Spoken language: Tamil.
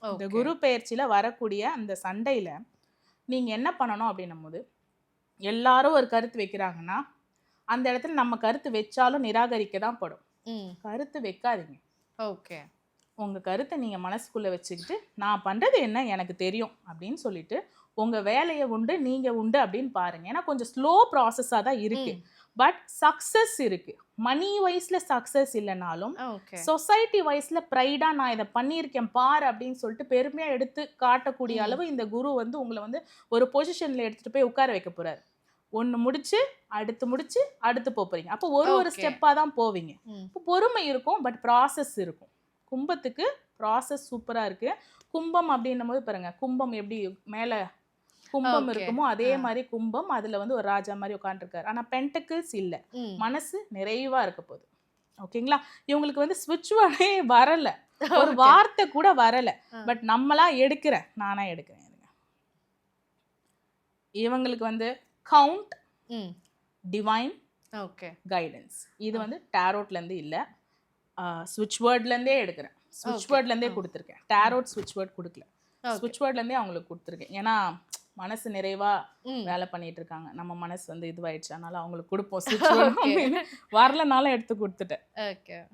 இந்த ஓகே. குரு பெயர்ச்சியில வரக்கூடிய அந்த சண்டையில நீங்க என்ன பண்ணணும் அப்படின்னும் போது, எல்லாரும் ஒரு கருத்து வைக்கிறாங்கன்னா, அந்த இடத்துல நம்ம கருத்து வச்சாலும் நிராகரிக்க தான் படும். ம். கருத்து வைக்காதீங்க. ஓகே. உங்க கருத்தை நீங்க மனசுக்குள்ள வச்சுக்கிட்டு, நான் பண்றது என்ன எனக்கு தெரியும் அப்படின்னு சொல்லிட்டு, உங்க வேலைய உண்டு, நீங்க உண்டு அப்படின்னு பாருங்க. ஏன்னா கொஞ்சம் ஸ்லோ ப்ராசஸா தான் இருக்கு. ம். பட் சக்சஸ் இருக்கு. மனி வைஸ்ல சக்சஸ் இல்லனாலும், ஓகே. சொசைட்டி வைஸ்ல ப்ரைடா நான் இத பண்ணியிருக்கேன் பாரு அப்படின்னு சொல்லிட்டு பெருமையா எடுத்து காட்டக்கூடிய ம். அளவு இந்த குரு வந்து உங்கள வந்து ஒரு பொசிஷன்ல எடுத்துட்டு போய் உட்கார வைக்க போறாரு. ஒண்ணு முடிச்சு, அடுத்து போறீங்க. அப்போ ஒரு ஒரு ஓகே. ஸ்டெப்பா தான் போவீங்க. ம். இப்போ பொறுமை இருக்கும், பட் ப்ராசஸ் இருக்கும். கும்பத்துக்கு ப்ராசஸ் சூப்பரா இருக்கு. கும்பம் அப்படின்னும்போது பாருங்க, கும்பம் எப்படி மேல கும்பம் ஓகே. இருக்குமோ, அதே ஆ. மாரி கும்பம். அதுல வந்து ஒரு ராஜா மாரி உட்கார்ந்துருக்காரு. ஆனா பென்டக்கிள்ஸ் இல்ல. ம். மனசு நிறைவா இருக்க போகுது. ஓகேங்களா? இவங்களுக்கு வந்து ஸ்விட்ச் வேர்டே வரல. ஒரு ஓகே. வார்த்தை கூட வரல. ஆ. பட் நம்மளா எடுக்கிறேன். நானா எடுக்கிறேன். இருங்க. இவங்களுக்கு வந்து கவுண்ட், ம். Divine, okay. கைடன்ஸ். இது வந்து டாரோட்ல இருந்து இல்ல. ஸ்விட்ச் வேர்ட்ல இருந்தே எடுக்கிறேன். ஸ்விட்ச் ஓகே. வேர்ட்ல இருந்தே ஆ. கொடுத்துருக்கேன். டாரோட் ஸ்விட்ச் வேர்ட் கொடுக்கல. ஓகே. ஸ்விட்ச் வேர்ட்ல இருந்தே அவங்களுக்கு கொடுத்துருக்கேன். ஏன்னா மனசு நிறைவா ம். வேலை பண்ணிட்டு இருக்காங்க. நம்ம மனசு வந்து இதுவாயிடுச்சு. அதனால அவங்களுக்கு கொடுப்போம் ஸ்விட்ச் வேர்ட் ஓகே. அப்படின்னு. வரலனாலும் எடுத்து கொடுத்துட்டேன். ஓகே.